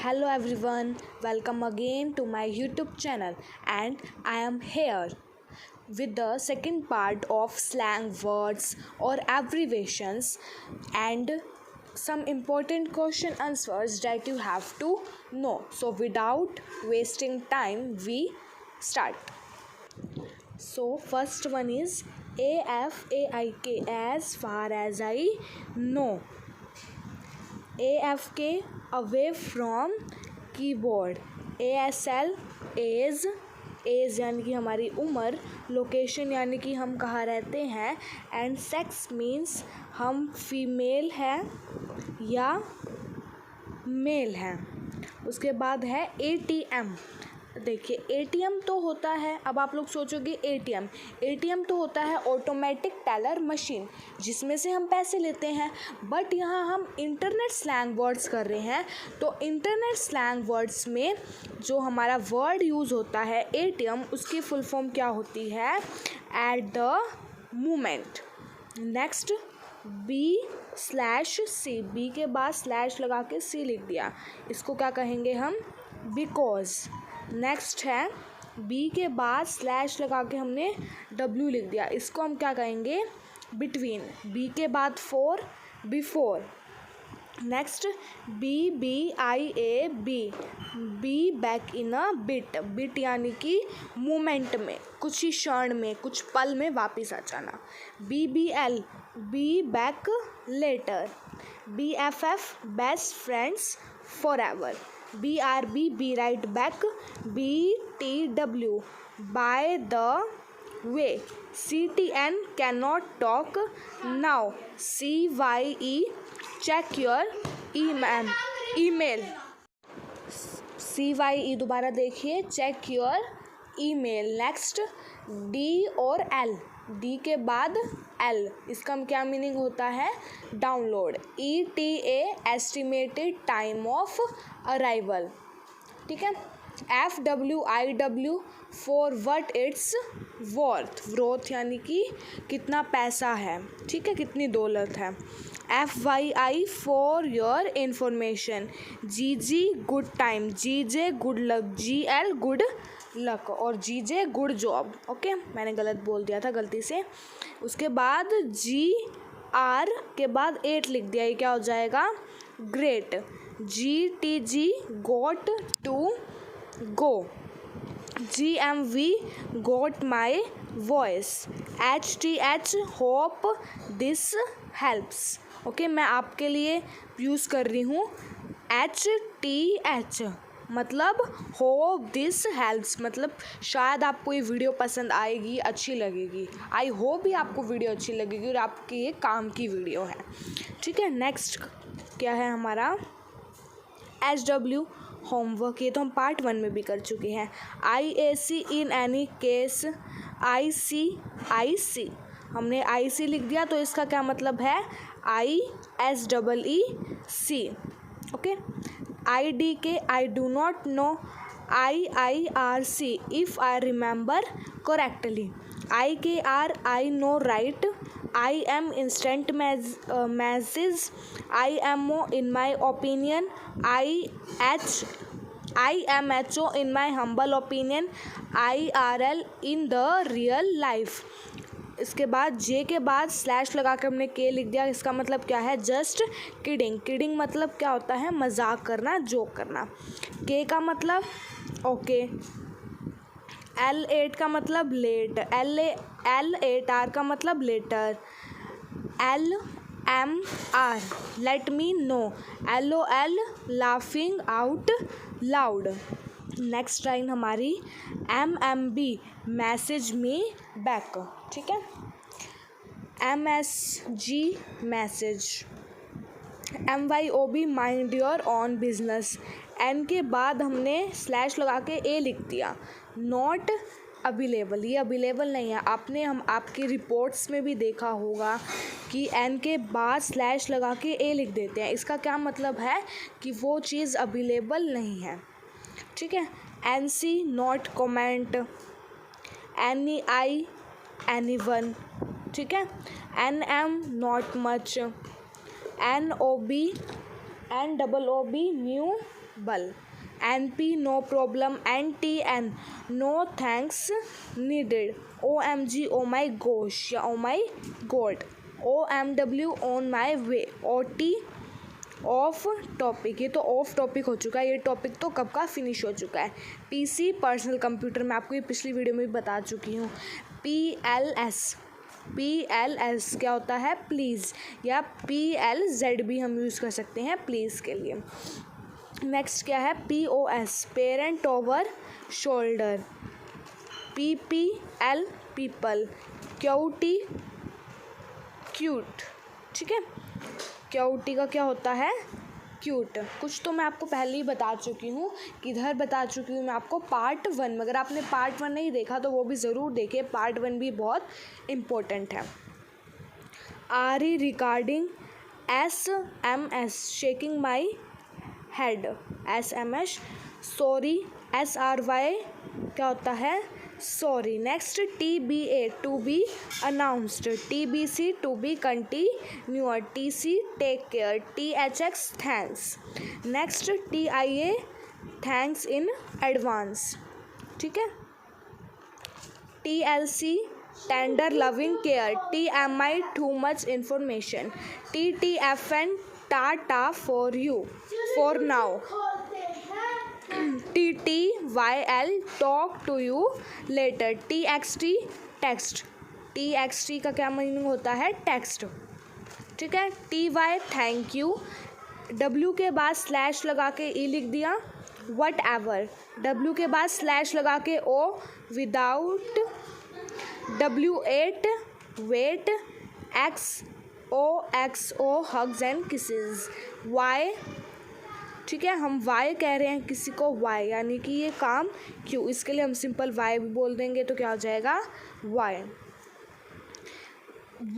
Hello everyone, welcome again to my YouTube channel, and I am here with the second part of slang words or abbreviations and some important question answers that you have to know. So without wasting time, we start. So first one is AFAIK, as far as I know. AFK, away from keyboard. ASL, age यानी कि हमारी उम्र. Location यानी कि हम कहाँ रहते हैं. एंड सेक्स मीन्स हम फीमेल हैं या मेल हैं. उसके बाद है ATM. देखिए ATM तो होता है, अब आप लोग सोचोगे ATM तो होता है ऑटोमेटिक टेलर मशीन, जिसमें से हम पैसे लेते हैं. बट यहाँ हम इंटरनेट स्लैंग वर्ड्स कर रहे हैं, तो इंटरनेट स्लैंग वर्ड्स में जो हमारा वर्ड यूज़ होता है ATM, उसकी फुल फॉर्म क्या होती है? At the moment. Next B/C, B के बाद स्लैश लगा के C लिख दिया, इसको क्या कहेंगे हम? बिकॉज. नेक्स्ट है B के बाद स्लैश लगा के हमने W लिख दिया, इसको हम क्या कहेंगे? बिटवीन. B के बाद four, before. Next BBIA, be back in a bit यानी कि मोमेंट में, कुछ ही क्षण में, कुछ पल में वापस आ जाना. BBL, be back later. BFF, best friends forever एवर. BRB, be right back. BTW, by the way. CTN, can not talk now. CYE, check your email. CYE दोबारा देखिए, check your email. Next D और L, D के बाद L, इसका क्या meaning होता है? Download. ETA, estimated time of arrival. ठीक है. FWIW, for what it's worth यानी कि कितना पैसा है, ठीक है, कितनी दौलत है. FYI, for your information. GG, good time. GJ, good luck. GL, good luck. और GJ, गुड जॉब. ओके, मैंने गलत बोल दिया था गलती से. उसके बाद GR के बाद 8 लिख दिया, ये क्या हो जाएगा? Great. GTG, got to go. GMV, got my voice. HTH, hope this helps. Okay, मैं आपके लिए यूज़ कर रही हूँ HTH, मतलब होप दिस हेल्प्स, मतलब शायद आपको ये वीडियो पसंद आएगी, अच्छी लगेगी. आई होप ही आपको वीडियो अच्छी लगेगी और आपकी ये काम की वीडियो है. ठीक है. नेक्स्ट क्या है हमारा? HW, homework. ये तो हम पार्ट 1 में भी कर चुके हैं. IAC, in any case. IC, हमने IC लिख दिया, तो इसका क्या मतलब है? ISEEC. Okay. IDK, I do not know. IIRC, if I remember correctly. IKR, I know right. IM, instant message. IMO, in my opinion. IMHO, in my humble opinion. IRL, in the real life. इसके बाद J के बाद slash लगा कर हमने K लिख दिया, इसका मतलब क्या है? Just kidding. किडिंग मतलब क्या होता है? मजाक करना, जोक करना. K का मतलब ओके. L8 का मतलब लेट. L8R का मतलब later. LMR, let me know. LOL, laughing out loud. Next line हमारी MMB, मैसेज मी बैक. ठीक है. MSG, message. MYOB, mind your own business. N के बाद हमने स्लैश लगा के A लिख दिया. नॉट अवेलेबल, ये अवेलेबल नहीं है. आपकी रिपोर्ट्स में भी देखा होगा कि N के बाद स्लैश लगा के A लिख देते हैं, इसका क्या मतलब है? कि वो चीज़ अवेलेबल नहीं है. ठीक है. NC, not comment. NEI, anyone. ठीक है. NM, not much. NOB, NOOB nuable. NP no problem. NTN no thanks needed. OMG oh my gosh या oh my god. OMW on my way. OT of topic, ये तो of topic हो चुका है, ये topic तो कब का फिनिश हो चुका है. PC पर्सनल कंप्यूटर, मैं आपको ये पिछली वीडियो में भी बता चुकी हूँ. PLS क्या होता है? प्लीज़, या PLZ भी हम यूज़ कर सकते हैं प्लीज़ के लिए. नेक्स्ट क्या है? POS parent over shoulder. PPL people. QT cute. ठीक है, QT का क्या होता है? क्यूट. कुछ तो मैं आपको पहले ही बता चुकी हूँ, किधर बता चुकी हूँ मैं आपको, पार्ट 1. अगर आपने पार्ट 1 नहीं देखा तो वो भी ज़रूर देखें, पार्ट 1 भी बहुत इम्पोर्टेंट है. RE recording. SMS shaking my head. SMS sorry. SRY क्या होता है? Sorry. Next TBA to be announced. TBC to be continued. TC take care. THX thanks. Next TIA thanks in advance. ठीक है. TLC tender loving care. TMI too much information. TTFN tata for you for now. TTYL talk to you later. TXT text. TXT का क्या meaning होता है? Text. ठीक है. TY thank you. W के बाद स्लैश लगा के E लिख दिया. What ever. W के बाद स्लैश लगा के O without. W8 wait. XOXO hugs and kisses. Y, ठीक है, हम वाई कह रहे हैं किसी को, वाई यानी कि ये काम क्यों, इसके लिए हम सिंपल वाई भी बोल देंगे तो क्या हो जाएगा? वाई.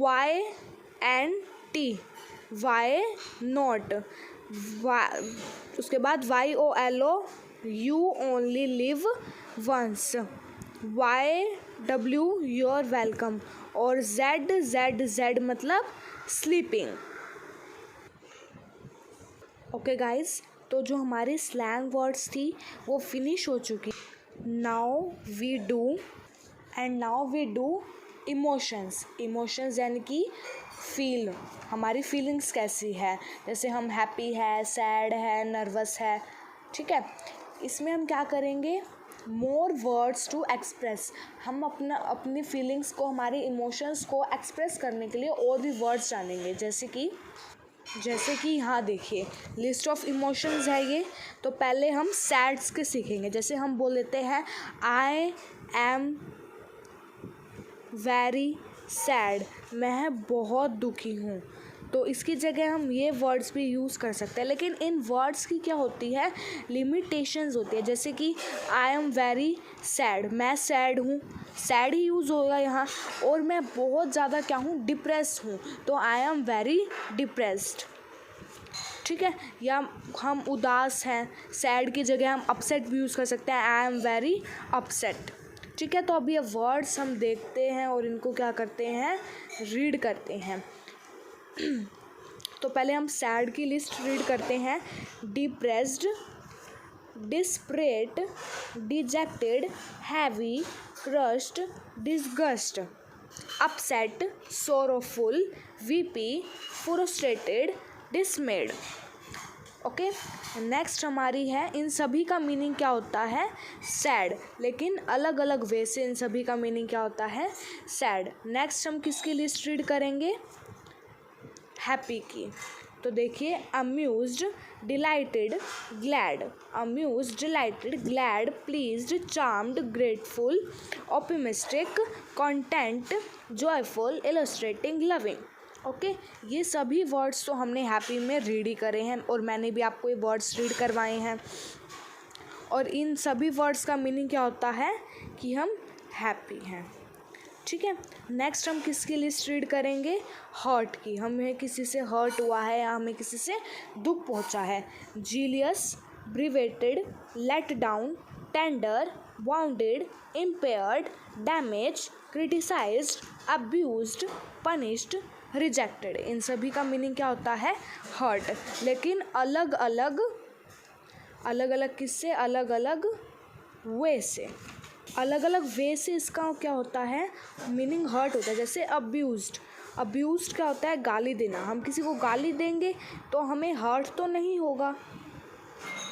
YNT why not. उसके बाद YOLO you only live once. YW you're welcome. और Z मतलब स्लीपिंग. ओके गाइज, तो जो हमारी स्लैंग वर्ड्स थी वो फिनिश हो चुकी. नाउ वी डू इमोशंस यानी कि फील, हमारी फीलिंग्स कैसी है, जैसे हम हैप्पी है, सैड है, नर्वस है. ठीक है. इसमें हम क्या करेंगे? More words to express. हम अपनी फीलिंग्स को, हमारे इमोशंस को एक्सप्रेस करने के लिए और भी वर्ड्स जानेंगे. जैसे कि यहाँ देखिए, लिस्ट ऑफ इमोशंस है ये. तो पहले हम सैड्स के सीखेंगे. जैसे हम बोल देते हैं आई एम वेरी सैड, मैं बहुत दुखी हूँ. तो इसकी जगह हम ये वर्ड्स भी यूज़ कर सकते हैं, लेकिन इन वर्ड्स की क्या होती है? लिमिटेशंस होती है. जैसे कि आई एम वेरी सैड, मैं सैड हूँ, सैड ही यूज़ होगा यहाँ. और मैं बहुत ज़्यादा क्या हूँ? डिप्रेस्ड हूँ, तो आई एम वेरी डिप्रेस्ड. ठीक है. या हम उदास हैं, सैड की जगह हम अपसेट भी यूज़ कर सकते हैं, आई एम वेरी अपसेट. ठीक है. तो अब ये वर्ड्स हम देखते हैं और इनको क्या करते हैं? रीड करते हैं. तो पहले हम सैड की लिस्ट रीड करते हैं. Depressed, desperate, dejected, heavy, crushed, disgust, upset, sorrowful, VP, frustrated, डिसमेड. Okay. Next हमारी है, इन सभी का मीनिंग क्या होता है? सैड, लेकिन अलग अलग वे से इन सभी का मीनिंग क्या होता है? सैड. नेक्स्ट हम किसकी लिस्ट रीड करेंगे? हैप्पी की. तो देखिए, amused, dilated, glad. Amused, dilated, glad, pleased, charmed, grateful, optimistic, content, joyful, illustrating, loving. Okay. ये सभी वर्ड्स तो हमने हैप्पी में रीड ही करे हैं और मैंने भी आपको ये वर्ड्स रीड करवाए हैं. और इन सभी वर्ड्स का मीनिंग क्या होता है? कि हम हैप्पी हैं. ठीक है. नेक्स्ट हम किसकी लिस्ट रीड करेंगे? हर्ट की. हमें किसी से हर्ट हुआ है या हमें किसी से दुख पहुंचा है. Jealous, deprived, let down, tender, wounded, impaired, damage, criticized, abused, punished, rejected. इन सभी का मीनिंग क्या होता है? हर्ट। लेकिन अलग अलग किससे? अलग अलग वे से, अलग अलग वे से इसका क्या होता है? मीनिंग हर्ट होता है। जैसे अब्यूज्ड क्या होता है? गाली देना। हम किसी को गाली देंगे तो हमें हर्ट तो नहीं होगा।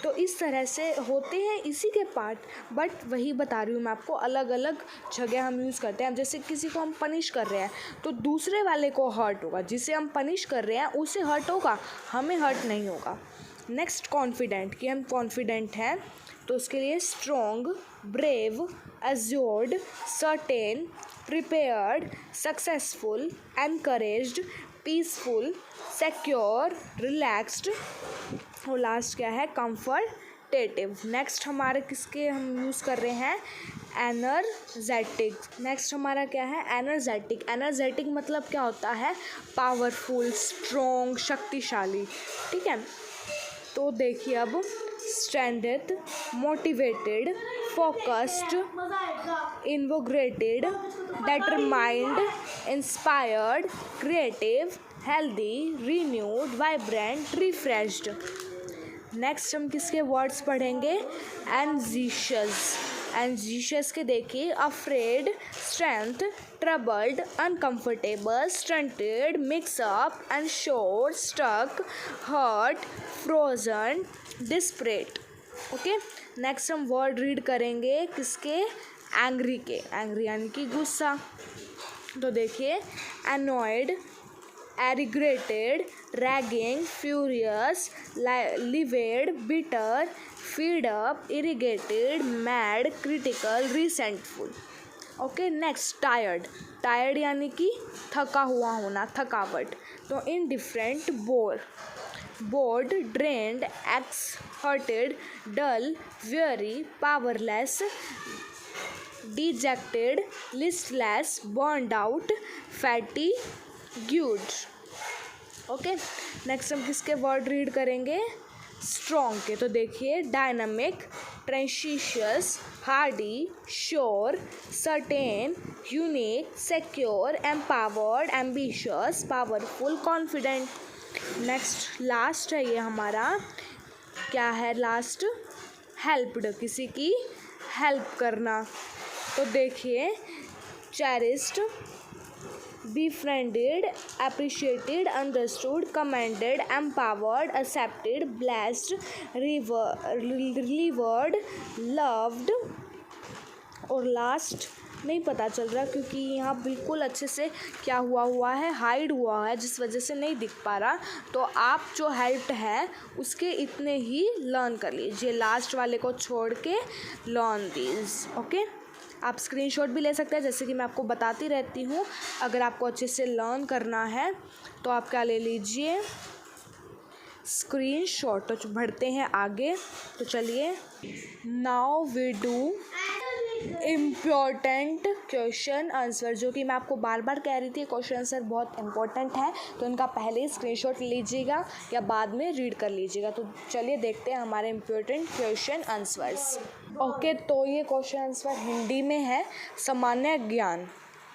तो इस तरह से होते हैं इसी के पार्ट, बट वही बता रही हूँ मैं आपको, अलग अलग जगह हम यूज़ करते हैं। अब जैसे किसी को हम पनिश कर रहे हैं तो दूसरे वाले को हर्ट होगा, जिसे हम पनिश कर रहे हैं उसे हर्ट होगा, हमें हर्ट नहीं होगा। नेक्स्ट कॉन्फिडेंट, कि हम कॉन्फिडेंट हैं, तो उसके लिए strong, brave, assured, certain, prepared, successful, encouraged, peaceful, secure, relaxed, और लास्ट क्या है? कंफर्टेटिव। नेक्स्ट हमारे किसके हम यूज़ कर रहे हैं? एनर्जेटिक। नेक्स्ट हमारा क्या है? एनर्जेटिक। एनर्जेटिक मतलब क्या होता है? पावरफुल, स्ट्रॉन्ग, शक्तिशाली। ठीक है, तो देखिए अब strength, motivated, focused, invigorated, determined, inspired, creative, healthy, renewed, vibrant, refreshed। Next हम किसके वर्ड्स पढ़ेंगे? एंजिशियस के देखिए, afraid, strength, troubled, uncomfortable, stunted, mixed up, unsure, stuck, hurt, frozen, desperate. Okay, next हम वर्ड रीड करेंगे किसके? एंग्री के। एंग्री यानी कि गुस्सा। तो देखिए, annoyed, aggravated, raging, furious, livid, bitter, fed up, irritated, mad, critical, resentful. Okay, next tired. Tired यानी कि थका हुआ होना, थकावट। तो indifferent, bored, drained, exhausted, dull, weary, powerless, dejected, listless, burned out, fatigued। Okay, next हम किसके वर्ड रीड करेंगे? स्ट्रॉन्ग के। तो देखिए, dynamic, tenacious, hardy, sure, certain, unique, secure, empowered, ambitious, powerful, confident. Next last है ये हमारा, क्या है लास्ट? हेल्प्ड, किसी की हेल्प करना। तो देखिए, cherished, befriended, appreciated, understood, commended, empowered, accepted, blessed, revered, loved। और लास्ट नहीं पता चल रहा क्योंकि यहाँ बिल्कुल अच्छे से क्या हुआ है? हाइड हुआ है, जिस वजह से नहीं दिख पा रहा। तो आप जो हेल्प्ड है उसके इतने ही लर्न कर लीजिए, लास्ट वाले को छोड़ के लर्न दीज। ओके, आप स्क्रीनशॉट भी ले सकते हैं, जैसे कि मैं आपको बताती रहती हूँ। अगर आपको अच्छे से लर्न करना है तो आप क्या ले लीजिए? स्क्रीनशॉट। तो बढ़ते हैं आगे, तो चलिए, now we do important question answer, जो कि मैं आपको बार बार कह रही थी क्वेश्चन आंसर बहुत इंपॉर्टेंट है, तो इनका पहले ही स्क्रीनशॉट लीजिएगा या बाद में रीड कर लीजिएगा। तो चलिए देखते हैं हमारे इम्पोर्टेंट क्वेश्चन आंसर्स। ओके, तो ये क्वेश्चन आंसर हिंदी में है, सामान्य ज्ञान।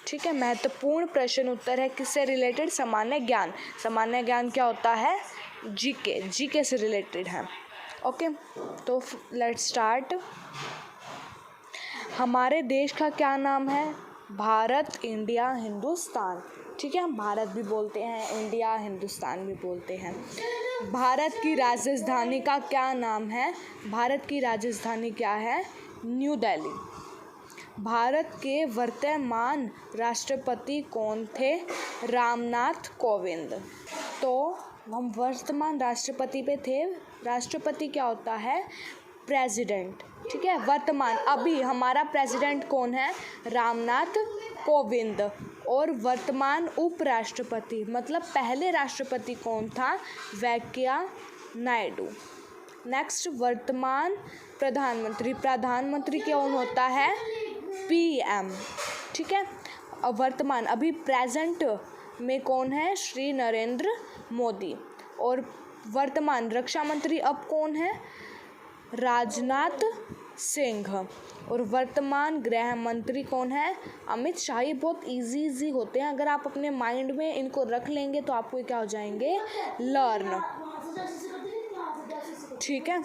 ठीक है, महत्वपूर्ण प्रश्न उत्तर है, किससे रिलेटेड? सामान्य ज्ञान। सामान्य ज्ञान क्या होता है? जीके से रिलेटेड है। ओके, तो लेट्स स्टार्ट। हमारे देश का क्या नाम है? भारत, इंडिया, हिंदुस्तान। ठीक है, हम भारत भी बोलते हैं, इंडिया, हिंदुस्तान भी बोलते हैं। भारत की राजधानी का क्या नाम है? भारत की राजधानी क्या है? न्यू दिल्ली। भारत के वर्तमान राष्ट्रपति कौन थे? रामनाथ कोविंद। तो हम वर्तमान राष्ट्रपति पे थे। राष्ट्रपति क्या होता है? प्रेसिडेंट। ठीक है, वर्तमान अभी हमारा प्रेसिडेंट कौन है? रामनाथ कोविंद। और वर्तमान उपराष्ट्रपति मतलब पहले राष्ट्रपति कौन था? वेंकैया नायडू। नेक्स्ट, वर्तमान प्रधानमंत्री कौन होता है? पीएम। ठीक है, अब वर्तमान अभी प्रेजेंट में कौन है? श्री नरेंद्र मोदी। और वर्तमान रक्षा मंत्री अब कौन है? राजनाथ सिंह। और वर्तमान गृह मंत्री कौन है? अमित शाह। ये बहुत इजी होते हैं, अगर आप अपने माइंड में इनको रख लेंगे तो आपको ये क्या हो जाएंगे? लर्न। ठीक है।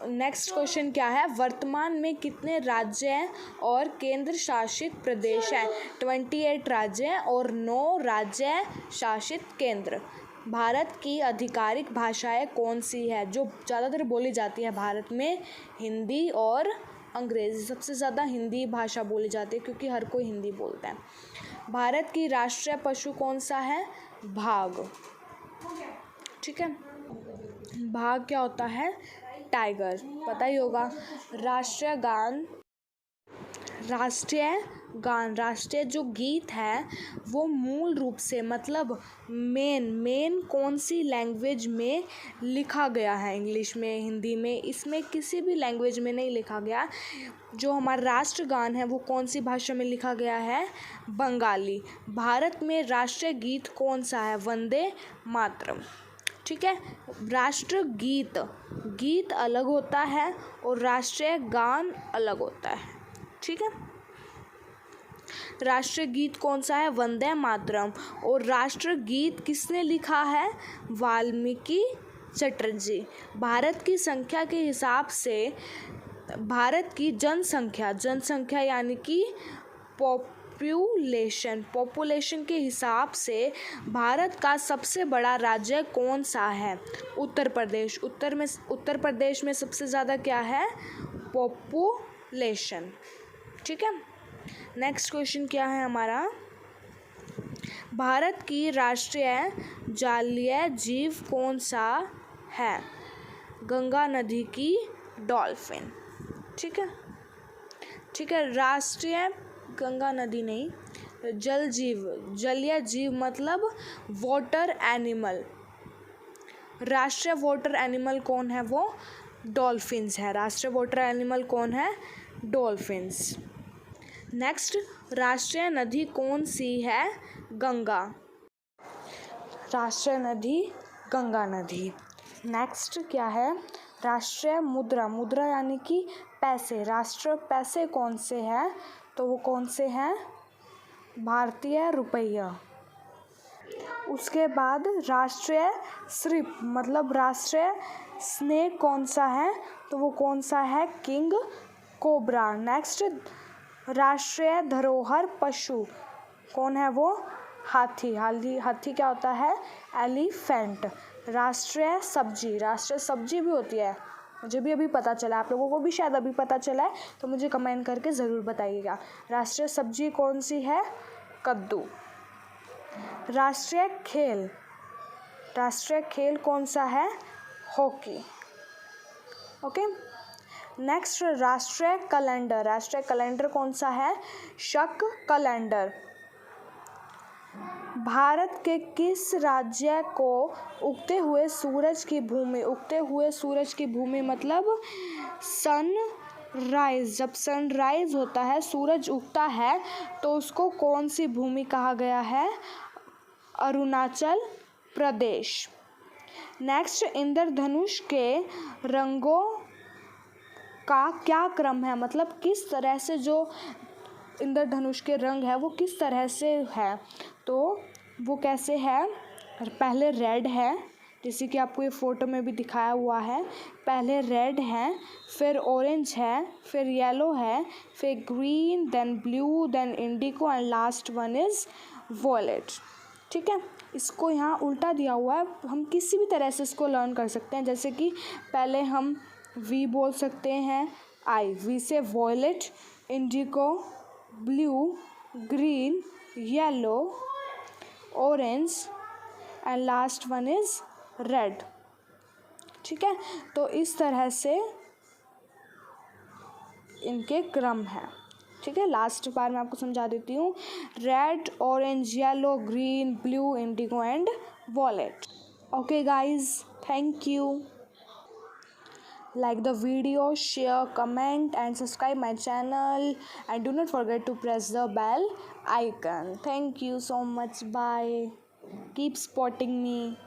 नेक्स्ट क्वेश्चन क्या है? वर्तमान में कितने राज्य और केंद्र शासित प्रदेश हैं? 28 राज्य और 9 राज्य शासित केंद्र। भारत की आधिकारिक भाषाएं कौन सी है जो ज़्यादातर बोली जाती है भारत में? हिंदी और अंग्रेज़ी। सबसे ज़्यादा हिंदी भाषा बोली जाती है क्योंकि हर कोई हिंदी बोलता है। भारत की राष्ट्रीय पशु कौन सा है? बाघ। ठीक है। बाघ क्या होता है? टाइगर। पता ही होगा। राष्ट्रीय जो गीत है वो मूल रूप से मतलब मेन कौन सी लैंग्वेज में लिखा गया है? इंग्लिश में, हिंदी में, इसमें किसी भी लैंग्वेज में नहीं लिखा गया। जो हमारा राष्ट्रगान है वो कौन सी भाषा में लिखा गया है? बंगाली। भारत में राष्ट्रीय गीत कौन सा है? वंदे मातरम। ठीक है। राष्ट्र गीत अलग होता है और राष्ट्रीय गान अलग होता है। ठीक है। राष्ट्रीय गीत कौन सा है? वंदे मातरम। और राष्ट्र गीत किसने लिखा है? वाल्मीकि चटर्जी। भारत की संख्या के हिसाब से भारत की जनसंख्या यानी कि पॉपुलेशन के हिसाब से भारत का सबसे बड़ा राज्य कौन सा है? उत्तर प्रदेश। उत्तर प्रदेश में सबसे ज़्यादा क्या है? पॉपुलेशन। ठीक है। नेक्स्ट क्वेश्चन क्या है हमारा? भारत की राष्ट्रीय जलीय जीव कौन सा है? गंगा नदी की डॉल्फिन। ठीक है। राष्ट्रीय गंगा नदी नहीं, जलीय जीव मतलब वाटर एनिमल। राष्ट्रीय वाटर एनिमल कौन है? वो डॉल्फिन्स है। राष्ट्रीय वाटर एनिमल कौन है? डॉल्फिन्स। नेक्स्ट, राष्ट्रीय नदी कौन सी है? गंगा। राष्ट्रीय नदी गंगा नदी। नेक्स्ट क्या है? राष्ट्रीय मुद्रा यानी कि पैसे। राष्ट्रीय पैसे कौन से हैं? तो वो कौन से हैं? भारतीय रुपया। उसके बाद राष्ट्रीय श्रिप मतलब राष्ट्रीय स्नेक कौन सा है? तो वो कौन सा है? King cobra. नेक्स्ट, राष्ट्रीय धरोहर पशु कौन है? वो हाथी क्या होता है? एलिफेंट। राष्ट्रीय सब्जी भी होती है, मुझे भी अभी पता चला, आप लोगों को भी शायद अभी पता चला है, तो मुझे कमेंट करके ज़रूर बताइएगा। राष्ट्रीय सब्जी कौन सी है? कद्दू। राष्ट्रीय खेल कौन सा है? हॉकी। ओके। नेक्स्ट, राष्ट्रीय कैलेंडर कौन सा है? शक कैलेंडर। भारत के किस राज्य को उगते हुए सूरज की भूमि मतलब सनराइज, जब सनराइज होता है, सूरज उगता है, तो उसको कौन सी भूमि कहा गया है? अरुणाचल प्रदेश। नेक्स्ट, इंद्रधनुष के रंगों का क्या क्रम है? मतलब किस तरह से जो इंद्रधनुष के रंग है वो किस तरह से है? तो वो कैसे है? पहले रेड है, जैसे कि आपको ये फोटो में भी दिखाया हुआ है। पहले रेड है, फिर ऑरेंज है, फिर येलो है, फिर green, then blue, then indigo and last one is violet. ठीक है। इसको यहाँ उल्टा दिया हुआ है, हम किसी भी तरह से इसको लर्न कर सकते हैं। जैसे कि पहले हम वी बोल सकते हैं, we say violet, indigo, blue, green, yellow, orange and last one is red. ठीक है। तो इस तरह से इनके क्रम है। ठीक है। लास्ट बार मैं आपको समझा देती हूँ। Red, orange, yellow, green, blue, indigo and violet. Okay guys, thank you. Like the video, share, comment and subscribe my channel, and do not forget to press the bell icon. Thank you so much. Bye. Keep supporting me.